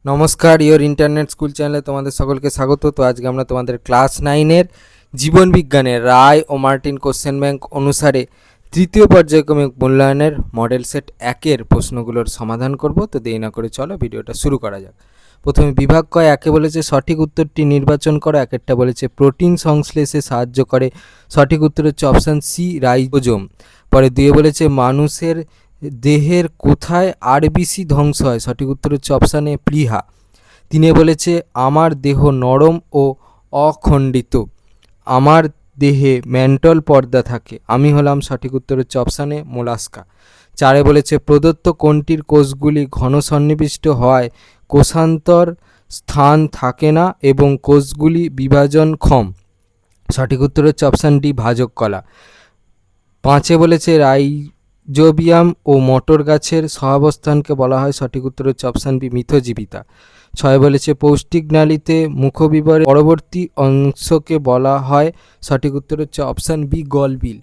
নমস্কার, your internet school চ্যানেলে তোমাদের সকলকে স্বাগত। তো আজকে আমরা তোমাদের ক্লাস 9-এর জীবন বিজ্ঞানের রায় ও মার্টিন কোশ্চেন ব্যাংক অনুসারে তৃতীয় পর্যায়ক্রমিক মূল্যায়নের মডেল সেট 1-এর প্রশ্নগুলোর সমাধান করব। তো দেরি না করে চলো ভিডিওটা শুরু করা যাক। প্রথমে বিভাগ ক একে বলেছে সঠিক উত্তরটি নির্বাচন করো। একটা বলেছে প্রোটিন সংশ্লেষে সাহায্য করে, সঠিক উত্তর হচ্ছে অপশান সি রাইবোজোম। পরে 2 বলেছে মানুষের দেহের কোথায় আরবিসি ধ্বংস হয়, সঠিক উত্তর হচ্ছে অপশান এ প্লীহা। 3 বলেছে আমার দেহ নরম ও অখণ্ডিত, আমার দেহে ম্যান্টল পর্দা থাকে, আমি হলাম, সঠিক উত্তর হচ্ছে অপশান এ মোলাস্কা। 4 বলেছে প্রদত্ত কোনটির কোষগুলি ঘন সন্নিবিষ্ট হওয়ায় কোষান্তর স্থান থাকে না এবং কোষগুলি বিভাজনক্ষম, সঠিক উত্তর হচ্ছে অপশান ডি ভাজক কলা। 5 বলেছে রাইজোবিয়াম ও মটর গাছের সহাবস্থানকে বলা হয়, সঠিক উত্তর হচ্ছে অপশান বি মিথজীবিতা। 6 বলেছে পৌষ্টিক নালীতে মুখবিবরের পরবর্তী অংশকে বলা হয়, সঠিক উত্তর হচ্ছে অপশান বি গলবিল।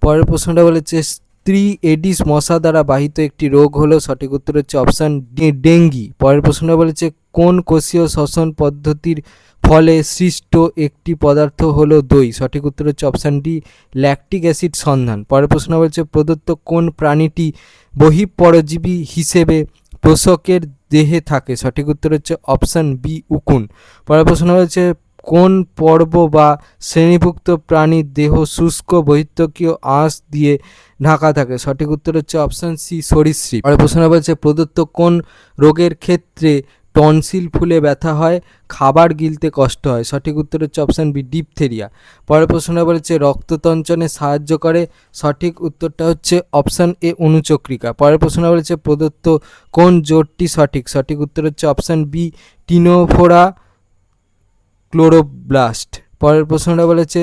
পরের প্রশ্নটা বলেছে স্ত্রী এডিস মশা দ্বারা বাহিত একটি রোগ হলো, সঠিক উত্তর হচ্ছে অপশান ডি ডেঙ্গি। পরের প্রশ্নটা বলেছে কোন কোষীয় শ্বসন পদ্ধতির ফলে সৃষ্ট একটি পদার্থ হলো দই, সঠিক উত্তর হচ্ছে অপশান ডি ল্যাকটিক অ্যাসিড সন্ধান। পরের প্রশ্ন বলছে প্রদত্ত কোন প্রাণীটি বহিঃপরজীবী হিসেবে পোষকের দেহে থাকে, সঠিক উত্তর হচ্ছে অপশান বি উকুন। পরের প্রশ্ন হচ্ছে কোন পর্ব বা শ্রেণীভুক্ত প্রাণীর দেহ শুষ্ক বহিঃত্বকীয় আঁশ দিয়ে ঢাকা থাকে, সঠিক উত্তর হচ্ছে অপশান সি সরীসৃপ। পরের প্রশ্ন বলছে প্রদত্ত কোন রোগের ক্ষেত্রে টনসিল ফুলে ব্যথা হয়, খাবার গিলতে কষ্ট হয়, সঠিক উত্তর হচ্ছে অপশান বি ডিপথেরিয়া। পরের প্রশ্নটা বলেছে রক্ততঞ্চনে সাহায্য করে, সঠিক উত্তরটা হচ্ছে অপশান এ অনুচক্রিকা। পরের প্রশ্নটা বলেছে প্রদত্ত কোন জোটটি সঠিক, সঠিক উত্তর হচ্ছে অপশান বি টিনোফোরা ক্লোরোব্লাস্ট। পরের প্রশ্নটা বলেছে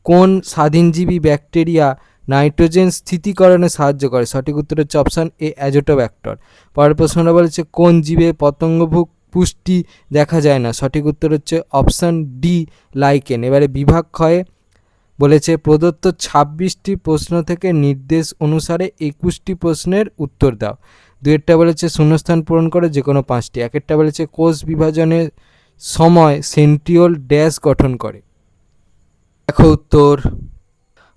কোন স্বাধীনজীবী ব্যাকটেরিয়া নাইট্রোজেন স্থিতিকরণে সাহায্য করে, সঠিক উত্তর হচ্ছে অপশান এ অ্যাজোটোব্যাক্টর। পরের প্রশ্নটা বলেছে কোন জীবে পতঙ্গভুক পুষ্টি দেখা যায় না, সঠিক উত্তর হচ্ছে অপশান ডি লাইকেন। এবারে বিভাগ ক্ষয়ে বলেছে প্রদত্ত 26টি প্রশ্ন থেকে নির্দেশ অনুসারে 21টি প্রশ্নের উত্তর দাও। 2 বলেছে শূন্যস্থান পূরণ করে যে কোনো 5টি। 1 বলেছে কোষ বিভাজনের সময় সেন্ট্রিওল ড্যাশ গঠন করে, দেখো উত্তর।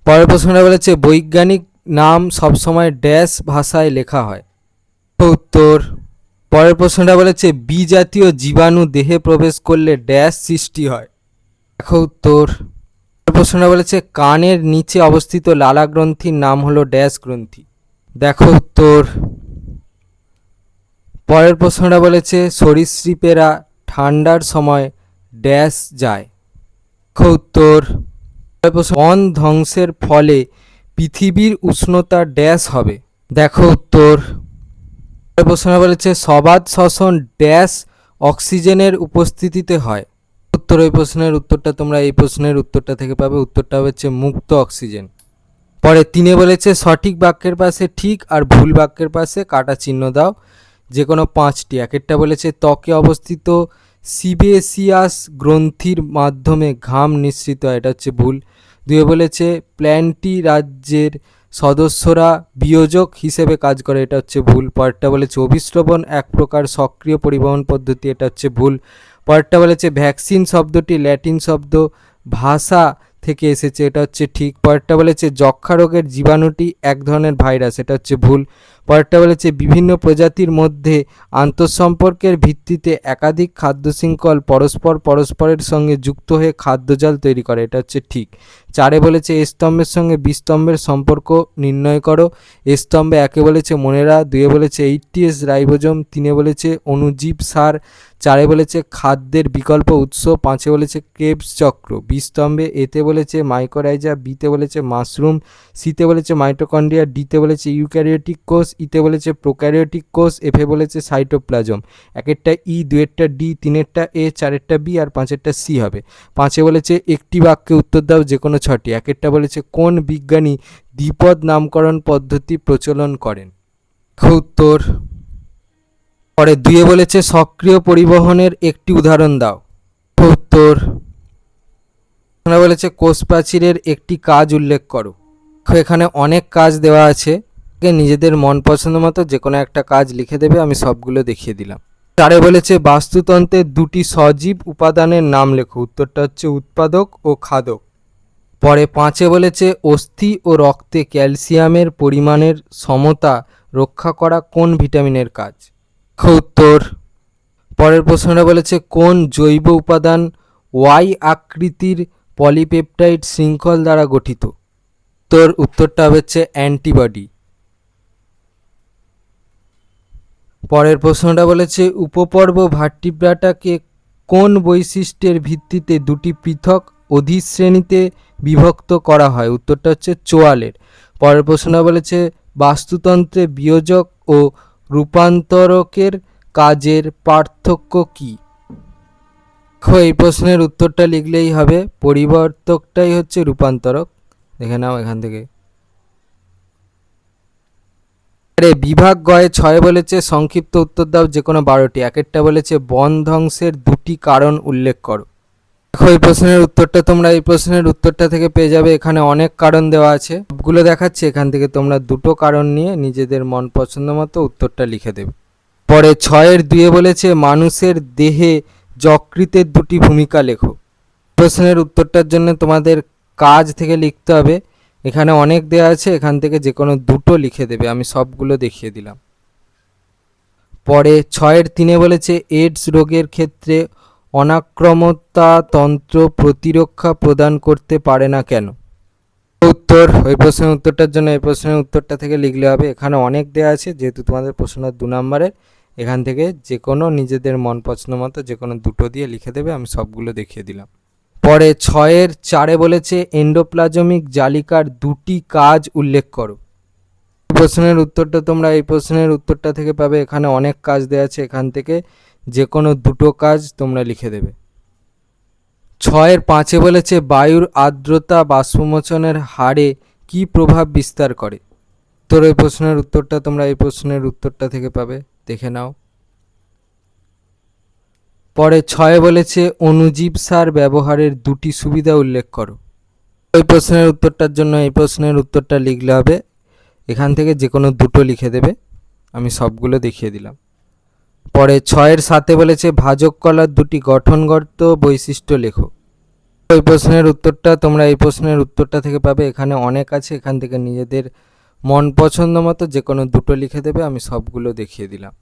পরের প্রশ্নটা বলেছে বৈজ্ঞানিক নাম সবসময় ড্যাশ ভাষায় লেখা হয়, উত্তর। পরের প্রশ্নটা বলেছে বি জাতীয় জীবাণু দেহে প্রবেশ করলে ড্যাশ সৃষ্টি হয়, দেখো উত্তর। পরের প্রশ্নটা বলেছে কানের নিচে অবস্থিত লালা গ্রন্থির নাম হলো ড্যাশ গ্রন্থি, দেখো উত্তর। পরের প্রশ্নটা বলেছে সরীসৃপেরা ঠান্ডার সময় ড্যাশ যায়, দেখো উত্তর। বন ধ্বংসের ফলে পৃথিবীর উষ্ণতা ড্যাশ হবে, দেখো উত্তর। প্রশ্ন বলেছে সবাত শ্বসন ড্যাশ অক্সিজেনের উপস্থিতিতে হয়, উত্তর। এই প্রশ্নের উত্তরটা তোমরা এই প্রশ্নের উত্তরটা থেকে পাবে, উত্তরটা হচ্ছে মুক্ত অক্সিজেন। পরে 3 বলেছে সঠিক বাক্যের পাশে ঠিক আর ভুল বাক্যের পাশে কাটা চিহ্ন দাও, যে কোনো 5টি। 1 বলেছে ত্বকে অবস্থিত সিবেসিয়াস গ্রন্থির মাধ্যমে ঘাম নিঃসৃত হয়, এটা হচ্ছে ভুল। 2 বলেছে প্ল্যান্টি রাজ্যের সদস্যরা বিয়োজক হিসেবে কাজ করে, এটা হচ্ছে ভুল। পরেরটা বলেছে অভিস্রবণ এক প্রকার সক্রিয় পরিবহন পদ্ধতি, এটা হচ্ছে ভুল। পরেরটা বলেছে ভ্যাকসিন শব্দটি ল্যাটিন শব্দ ভাষা থেকে এসেছে, এটা হচ্ছে ঠিক। পরেরটা বলেছে যক্ষা রোগের জীবাণুটি এক ধরনের ভাইরাস, এটা হচ্ছে ভুল। পরেরটা বলেছে বিভিন্ন প্রজাতির মধ্যে আন্তঃসম্পর্কের ভিত্তিতে একাধিক খাদ্য শৃঙ্খল পরস্পরের সঙ্গে যুক্ত হয়ে খাদ্যজাল তৈরি করে, এটা হচ্ছে ঠিক। 4 বলেছে এ স্তম্ভের সঙ্গে বি স্তম্ভের সম্পর্ক নির্ণয় করো। এ স্তম্ভে 1 বলেছে মনেরা, 2 বলেছে 80s রাইবোজোম, 3 বলেছে অণুজীব সার, 4 বলেছে খাদ্যের বিকল্প উৎস, 5 বলেছে ক্রেবস চক্র। বি স্তম্ভে এতে বলেছে মাইকোরাইজা, বিতে বলেছে মাশরুম, সিতে বলেছে মাইটোকন্ড্রিয়া, ডিতে বলেছে ইউক্যারিওটিক কোষ, ইতে বলেছে প্রোক্যারিওটিক কোষ, এফে বলেছে সাইটোপ্লাজম। 1টা ই, 2টা ডি, 3টা এ, 4টা বি আর 5টা সি হবে। 5 বলেছে একটি বাক্যে উত্তর দাও যে কোনো 6টি। 1টা বলেছে কোন বিজ্ঞানী দ্বিপদ নামকরণ পদ্ধতি প্রচলন করেন, উত্তর। পরে 2 বলেছে সক্রিয় পরিবহনের একটি উদাহরণ দাও, উত্তর। বলেছে কোষ প্রাচীরের একটি কাজ উল্লেখ করো, এখানে অনেক কাজ দেওয়া আছে, নিজেদের মন পছন্দ মতো যে কোনো একটা কাজ লিখে দেবে, আমি সবগুলো দেখিয়ে দিলাম। 4 বলেছে বাস্তুতন্ত্রের দুটি সজীব উপাদানের নাম লেখো। উত্তরটা হচ্ছে উৎপাদক ও খাদক। পরে 5 বলেছে অস্থি ও রক্তে ক্যালসিয়ামের পরিমাণের সমতা রক্ষা করা কোন ভিটামিনের কাজ? উত্তর। পরের প্রশ্নটা বলেছে কোন জৈব উপাদান ওয়াই আকৃতির পলিপেপটাইড শৃঙ্খল দ্বারা গঠিত? উত্তরটা হচ্ছে অ্যান্টিবডি। পরের প্রশ্নটা বলেছে উপপর্ব ভার্টিব্রাটাকে কোন বৈশিষ্ট্যের ভিত্তিতে দুটি পৃথক অধিশ্রেণীতে বিভক্ত করা হয়? উত্তরটা হচ্ছে চোয়ালের। পরের প্রশ্নটা বলেছে বাস্তুতন্ত্রে বিয়োজক ও রূপান্তরকের কাজের পার্থক্য কী? এই প্রশ্নের উত্তরটা লিখলেই হবে পরিবর্তকটাই হচ্ছে রূপান্তরক। দেখে নাও এখান থেকে। বিভাগ গয়ে 6 বলেছে সংক্ষিপ্ত উত্তর দাও যে কোনো 12টি। একেরটা বলেছে বন ধ্বংসের দুটি কারণ উল্লেখ করো। দেখো এই প্রশ্নের উত্তরটা তোমরা এই প্রশ্নের উত্তরটা থেকে পেয়ে যাবে। এখানে অনেক কারণ দেওয়া আছে, সবগুলো দেখাচ্ছে। এখান থেকে তোমরা দুটো কারণ নিয়ে নিজেদের মন পছন্দ মতো উত্তরটা লিখে দেবে। পরে 6-এর 2 বলেছে মানুষের দেহে যকৃতের দুটি ভূমিকা লেখো। প্রশ্নের উত্তরটার জন্য তোমাদের কাজ থেকে লিখতে হবে। এখানে অনেক দেওয়া আছে, এখান থেকে যে কোনো দুটো লিখে দেবে। আমি সবগুলো দেখিয়ে দিলাম। পরে 6-এর 3 বলেছে এইডস রোগের ক্ষেত্রে অনাক্রমতা তন্ত্র প্রতিরক্ষা প্রদান করতে পারে না কেন? উত্তর। ওই প্রশ্নের উত্তরটার জন্য এই প্রশ্নের উত্তরটা থেকে লিখলে হবে। এখানে অনেক দেওয়া আছে, যেহেতু তোমাদের প্রশ্নটা 2 নম্বরের, এখান থেকে যে কোনো নিজেদের মন পছন্দ মতো যে কোনো দুটো দিয়ে লিখে দেবে। আমি সবগুলো দেখিয়ে দিলাম। পরে 6-এর 4 বলেছে এন্ডোপ্লাজমিক জালিকার দুটি কাজ উল্লেখ করো। প্রশ্নের উত্তরটা তোমরা এই প্রশ্নের উত্তরটা থেকে পাবে। এখানে অনেক কাজ দেওয়া আছে, এখান থেকে যে কোনো দুটো কাজ তোমরা লিখে দেবে। 6-এর 5 বলেছে বায়ুর আর্দ্রতা বাষ্পমোচনের হারে কি প্রভাব বিস্তার করে? তোর এই প্রশ্নের উত্তরটা তোমরা এই প্রশ্নের উত্তরটা থেকে পাবে, দেখে নাও। পরে 6 বলেছে অণুজীব সার ব্যবহারের দুটি সুবিধা উল্লেখ করো। ওই প্রশ্নের উত্তরটার জন্য এই প্রশ্নের উত্তরটা লিখলে হবে। এখান থেকে যে কোনো দুটো লিখে দেবে। আমি সবগুলো দেখিয়ে দিলাম। পরে 6-এর 7 বলেছে ভাজক কলার দুটি গঠনগত বৈশিষ্ট্য লেখো। ওই প্রশ্নের উত্তরটা তোমরা এই প্রশ্নের উত্তরটা থেকে পাবে। এখানে অনেক আছে, এখান থেকে নিজেদের মন পছন্দ মতো যে কোনো দুটো লিখে দেবে। আমি সবগুলো দেখিয়ে দিলাম।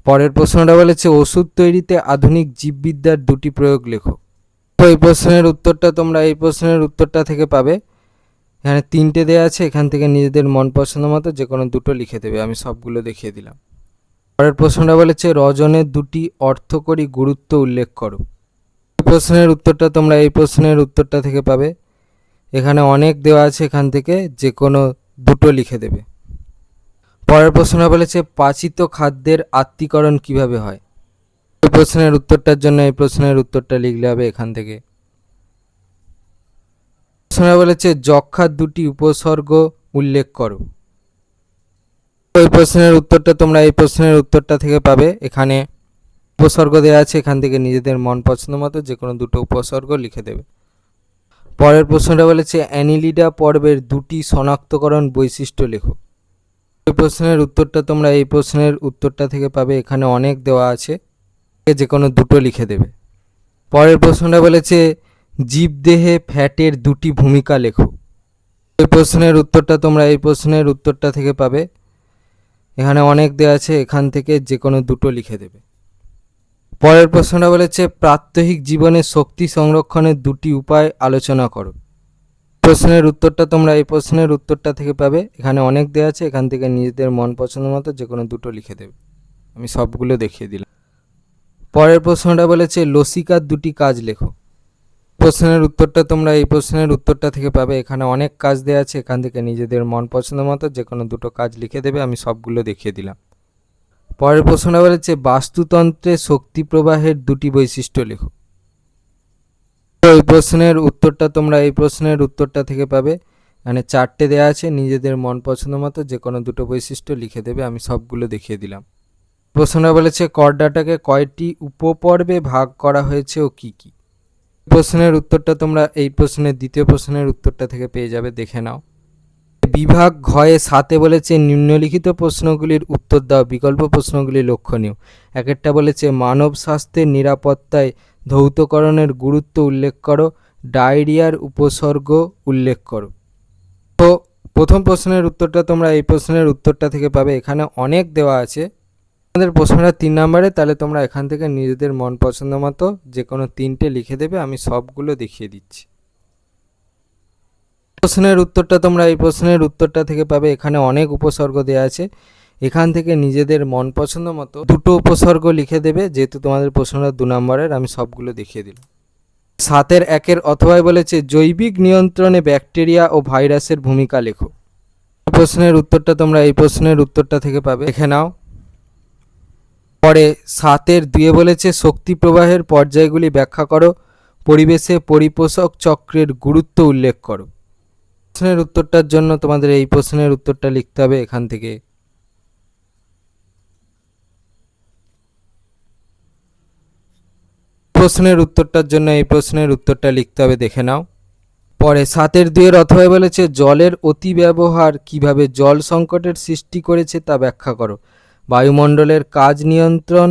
পরের প্রশ্নটা বলেছে ওষুধ তৈরিতে আধুনিক জীববিদ্যার দুটি প্রয়োগ লেখো। এই প্রশ্নের উত্তরটা তোমরা এই প্রশ্নের উত্তরটা থেকে পাবে। এখানে 3টে দেওয়া আছে, এখান থেকে নিজেদের মন পছন্দ মতো যে কোনো দুটো লিখে দেবে। আমি সবগুলো দেখিয়ে দিলাম। পরের প্রশ্নটা বলেছে রজনের দুটি অর্থকরী গুরুত্ব উল্লেখ করো। এই প্রশ্নের উত্তরটা তোমরা এই প্রশ্নের উত্তরটা থেকে পাবে। এখানে অনেক দেওয়া আছে, এখান থেকে যে কোনো দুটো লিখে দেবে। পরের প্রশ্নটা বলেছে পাচিত খাদ্যের আত্তীকরণ কিভাবে হয়? এই প্রশ্নের উত্তরটার জন্য এই প্রশ্নের উত্তরটা লিখলে হবে এখান থেকে। প্রশ্নটা বলেছে যক্ষার দুটি উপসর্গ উল্লেখ করো। ওই প্রশ্নের উত্তরটা তোমরা এই প্রশ্নের উত্তরটা থেকে পাবে। এখানে উপসর্গ দেওয়া আছে, এখান থেকে নিজেদের মন পছন্দ মতো যে কোনো দুটো উপসর্গ লিখে দেবে। পরের প্রশ্নটা বলেছে অ্যানিলিডা পর্বের দুটি শনাক্তকরণ বৈশিষ্ট্য লেখো। এই প্রশ্নের উত্তরটা তোমরা এই প্রশ্নের উত্তরটা থেকে পাবে। এখানে অনেক দেওয়া আছে, যে কোনো দুটো লিখে দেবে। পরের প্রশ্নটা বলেছে জীবদেহে ফ্যাটের দুটি ভূমিকা লেখো। এই প্রশ্নের উত্তরটা তোমরা এই প্রশ্নের উত্তরটা থেকে পাবে। এখানে অনেক দেওয়া আছে, এখান থেকে যে কোনো দুটো লিখে দেবে। পরের প্রশ্নটা বলেছে প্রাত্যহিক জীবনে শক্তি সংরক্ষণের দুটি উপায় আলোচনা করো। প্রশ্নের উত্তরটা তোমরা এই প্রশ্নের উত্তরটা থেকে পাবে। এখানে অনেক দেওয়া আছে, এখান থেকে নিজেদের মন পছন্দ মতো যে কোনো দুটো লিখে দেবে। আমি সবগুলো দেখিয়ে দিলাম। পরের প্রশ্নটা বলেছে লসিকার দুটি কাজ লেখো। প্রশ্নের উত্তরটা তোমরা এই প্রশ্নের উত্তরটা থেকে পাবে। এখানে অনেক কাজ দেওয়া আছে, এখান থেকে নিজেদের মন পছন্দ মতো যে কোনো দুটো কাজ লিখে দেবে। আমি সবগুলো দেখিয়ে দিলাম। পরের প্রশ্নটা বলেছে বাস্তুতন্ত্রে শক্তি প্রবাহের দুটি বৈশিষ্ট্য লেখো। এই প্রশ্নের উত্তরটা তোমরা এই প্রশ্নের উত্তরটা থেকে পাবে। এখানে 4টে দেওয়া আছে, নিজেদের মন পছন্দ মতো যে কোনো দুটো বৈশিষ্ট্য লিখে দেবে। আমি সবগুলো দেখিয়ে দিলাম। প্রশ্নটা বলেছে করডাটাকে কয়টি উপপর্বে ভাগ করা হয়েছে ও কি কি? প্রশ্নের উত্তরটা তোমরা এই প্রশ্নের দ্বিতীয় প্রশ্নের উত্তরটা থেকে পেয়ে যাবে, দেখে নাও। বিভাগ ঘয়ে 7 বলেছে নিম্নলিখিত প্রশ্নগুলির উত্তর দাও, বিকল্প প্রশ্নগুলি লক্ষণীয়। এক একটা বলেছে মানব স্বাস্থ্যের নিরাপত্তায় ধৌতকরণের গুরুত্ব উল্লেখ করো, ডায়রিয়ার উপসর্গ উল্লেখ করো। তো প্রথম প্রশ্নের উত্তরটা তোমরা এই প্রশ্নের উত্তরটা থেকে পাবে, এখানে অনেক দেওয়া আছে। আমাদের প্রশ্নটা 3 নম্বরে, তাহলে তোমরা এখান থেকে নিজেদের মন পছন্দ মতো যে কোনো 3টে লিখে দেবে, আমি সবগুলো দেখিয়ে দিচ্ছি। প্রশ্নের উত্তরটা তোমরা এই প্রশ্নের উত্তরটা থেকে পাবে, এখানে অনেক উপসর্গ দেওয়া আছে, এখান থেকে নিজেদের মন পছন্দ মতো 2টো উপসর্গ লিখে দেবে, যেহেতু তোমাদের প্রশ্নটা 2 নম্বরের, আমি সবগুলো দেখিয়ে দিলাম। 7-এর 1-এর অথবাই বলেছে জৈবিক নিয়ন্ত্রণে ব্যাকটেরিয়া ও ভাইরাসের ভূমিকা লেখো। প্রশ্নের উত্তরটা তোমরা এই প্রশ্নের উত্তরটা থেকে পাবে, দেখে নাও। পরে 7-এর 2-এ বলেছে শক্তি প্রবাহের পর্যায়গুলি ব্যাখ্যা করো, পরিবেশে পরিপোষক চক্রের গুরুত্ব উল্লেখ করো। প্রশ্নের উত্তরটার জন্য তোমাদের এই প্রশ্নের উত্তরটা লিখতে হবে, এখান থেকে প্রশ্নের উত্তরটার জন্য এই প্রশ্নের উত্তরটা লিখতে হবে, দেখে নাও। পরে 7-এর 2-এর অথবায় বলেছে জলের অতি ব্যবহার কিভাবে জল সংকটের সৃষ্টি করেছে তা ব্যাখ্যা করো, বায়ুমণ্ডলের কাজ নিয়ন্ত্রণ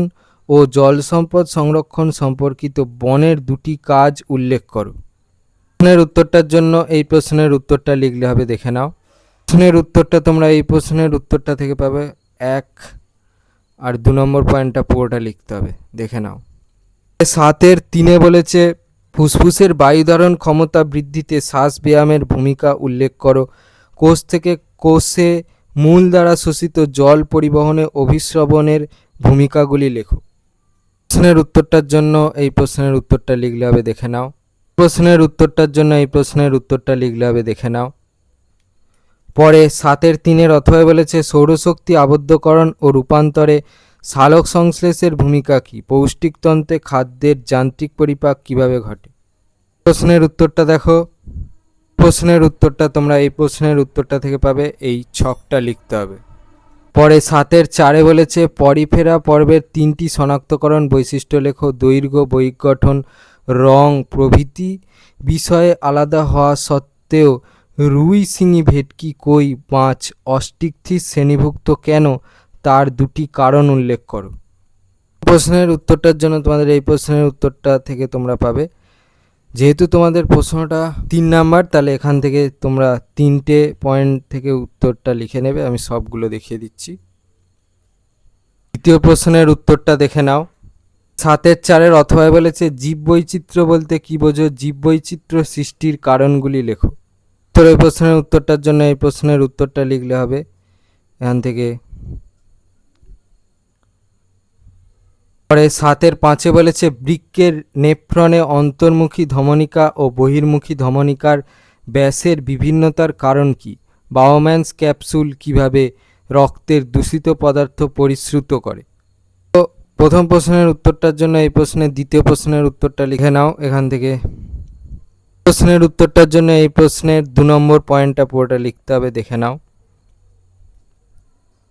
ও জল সম্পদ সংরক্ষণ সম্পর্কিত বনের 2টি কাজ উল্লেখ করো। প্রশ্নের উত্তরটার জন্য এই প্রশ্নের উত্তরটা লিখলে হবে, দেখে নাও। প্রশ্নের উত্তরটা তোমরা এই প্রশ্নের উত্তরটা থেকে পাবে, 1 আর 2 নম্বর পয়েন্টটা পুরোটা লিখতে হবে, দেখে নাও। 7-এর 3-এ বলেছে ফুসফুসের বায়ুধারণ ক্ষমতা বৃদ্ধিতে শ্বাস ব্যায়ামের ভূমিকা উল্লেখ করো, কোষ থেকে কোষে মূল দ্বারা শোষিত জল পরিবহনে অভিস্রবণের ভূমিকাগুলি লেখো। প্রশ্নের উত্তরটার জন্য এই প্রশ্নের উত্তরটা লিখলে হবে, দেখে নাও। প্রশ্নের উত্তরটার জন্য এই প্রশ্নের উত্তরটা লিখলে হবে, দেখে নাও। পরে 7-এর 3-এর অথবায় বলেছে সৌরশক্তি আবদ্ধকরণ ও রূপান্তরে সালোক সংশ্লেষের ভূমিকা কী, পৌষ্টিকতন্ত্রে খাদ্যের যান্ত্রিক পরিপাক কিভাবে ঘটে। প্রশ্নের উত্তরটা দেখো, প্রশ্নের উত্তরটা তোমরা এই প্রশ্নের উত্তরটা থেকে পাবে, এই ছকটা লিখতে হবে। পরে 7-এর 4-এ বলেছে পরিফেরা পর্বের 3টি শনাক্তকরণ বৈশিষ্ট্য লেখো, দৈর্ঘ্য, বৈক গঠন, রং প্রভৃতি বিষয়ে আলাদা হওয়া সত্ত্বেও রুই, শিঙি, ভেটকি, কই মাছ অস্টিকথিস শ্রেণীভুক্ত কেন তার 2টি কারণ উল্লেখ করো। প্রশ্নের উত্তরটার জন্য তোমাদের এই প্রশ্নের উত্তরটা থেকে তোমরা পাবে, যেহেতু তোমাদের প্রশ্নটা 3 নাম্বার, তাহলে এখান থেকে তোমরা 3টে পয়েন্ট থেকে উত্তরটা লিখে নেবে, আমি সবগুলো দেখিয়ে দিচ্ছি। দ্বিতীয় প্রশ্নের উত্তরটা দেখে নাও। 7-এর 4-এর অথবায় বলেছে জীববৈচিত্র্য বলতে কী বোঝো, জীববৈচিত্র্য সৃষ্টির কারণগুলি লেখো। তো এই প্রশ্নের উত্তরটার জন্য এই প্রশ্নের উত্তরটা লিখলে হবে, এখান থেকে। পরে 7-এর 5-এ বলেছে বৃক্কের নেফ্রনে অন্তর্মুখী ধমনিকা ও বহির্মুখী ধমনিকার ব্যাসের বিভিন্নতার কারণ কি, বাউম্যানস ক্যাপসুল কিভাবে রক্তের দূষিত পদার্থ পরিশ্রুত করে। তো প্রথম প্রশ্নের উত্তরটার জন্য এই প্রশ্নের দ্বিতীয় প্রশ্নের উত্তরটা লিখে নাও, এখান থেকে। প্রশ্নের উত্তরটার জন্য এই প্রশ্নের 2 নম্বর পয়েন্টটা পুরোটা লিখতে হবে, দেখে নাও।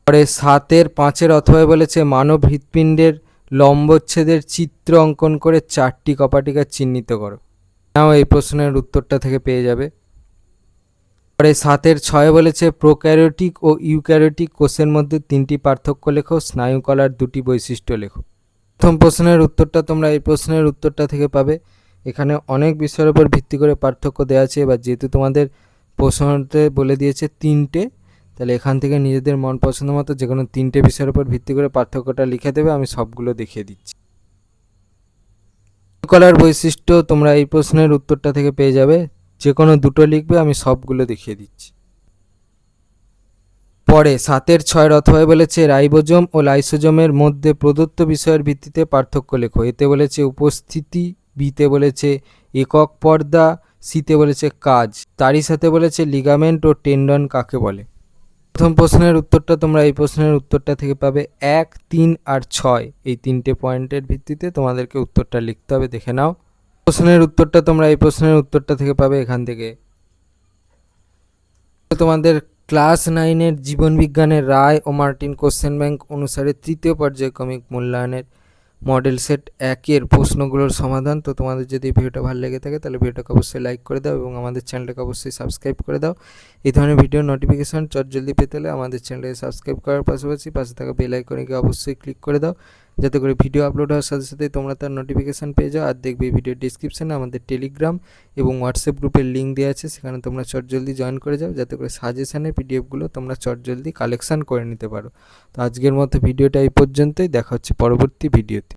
পরে 7-এর 5-এর অথবায় বলেছে মানব হৃৎপিণ্ডের লম্বচ্ছেদের চিত্র অঙ্কন করে 4টি কপাটিকা চিহ্নিত করো। নাও এই প্রশ্নের উত্তরটা থেকে পেয়ে যাবে। পরে 7-এর 6-এ বলেছে প্রোক্যারিওটিক ও ইউক্যারিওটিক কোষের মধ্যে 3টি পার্থক্য লেখো, স্নায়ুকলার 2টি বৈশিষ্ট্য লেখো। প্রথম প্রশ্নের উত্তরটা তোমরা এই প্রশ্নের উত্তরটা থেকে পাবে, এখানে অনেক বিষয়ের উপর ভিত্তি করে পার্থক্য দেওয়া আছে, এবার যেহেতু তোমাদের প্রশ্নতে বলে দিয়েছে 3টে, তাহলে এখান থেকে নিজেদের মন পছন্দ মতো যে কোনো 3টে বিষয়ের উপর ভিত্তি করে পার্থক্যটা লিখে দেবে, আমি সবগুলো দেখিয়ে দিচ্ছি। কলার বৈশিষ্ট্য তোমরা এই প্রশ্নের উত্তরটা থেকে পেয়ে যাবে, যে কোনো 2টো লিখবে, আমি সবগুলো দেখিয়ে দিচ্ছি। পরে 7-এর 6-এর অথবায় বলেছে রাইবোজোম ও লাইসোজোমের মধ্যে প্রদত্ত বিষয়ের ভিত্তিতে পার্থক্য লেখো। এতে বলেছে উপস্থিতি, বিতে বলেছে একক পর্দা, সিতে বলেছে কাজ, তারই সাথে বলেছে লিগামেন্ট ও টেন্ডন কাকে বলে। প্রথম প্রশ্নের উত্তরটা তোমরা এই প্রশ্নের উত্তরটা থেকে পাবে, 1, 3 আর 6 এই 3টে পয়েন্টের ভিত্তিতে তোমাদেরকে উত্তরটা লিখতে হবে, দেখে নাও। প্রশ্নের উত্তরটা তোমরা এই প্রশ্নের উত্তরটা থেকে পাবে, এখান থেকে। তোমাদের ক্লাস 9-এর জীবনবিজ্ঞানের রায় ও মার্টিন কোশ্চেন ব্যাংক অনুসারে 3য় পর্যায়ক্রমিক মূল্যায়নের মডেল সেট 1-এর প্রশ্নগুলোর সমাধান। তো তোমাদের যদি এই ভিডিওটা ভালো লেগে থাকে তাহলে ভিডিওটাকে অবশ্যই লাইক করে দাও এবং আমাদের চ্যানেলটাকে অবশ্যই সাবস্ক্রাইব করে দাও। এই ধরনের ভিডিও নোটিফিকেশান চটজলদি পেতে হলে আমাদের চ্যানেলটাকে সাবস্ক্রাইব করার পাশাপাশি পাশে থাকা বেল আইকনকে অবশ্যই ক্লিক করে দাও, যাতে করে ভিডিও আপলোড হওয়ার সাথে সাথেই তোমরা তার নোটিফিকেশান পেয়ে যাও। আর দেখবে এই ভিডিওর ডিসক্রিপশানে আমাদের টেলিগ্রাম এবং হোয়াটসঅ্যাপ গ্রুপের লিঙ্ক দেওয়া আছে, সেখানে তোমরা চটজলদি জয়েন করে যাও, যাতে করে সাজেশানের পিডিএফগুলো তোমরা চটজলদি কালেকশান করে নিতে পারো। তো আজকের মতো ভিডিওটা এই পর্যন্তই, দেখা হচ্ছে পরবর্তী ভিডিওতে।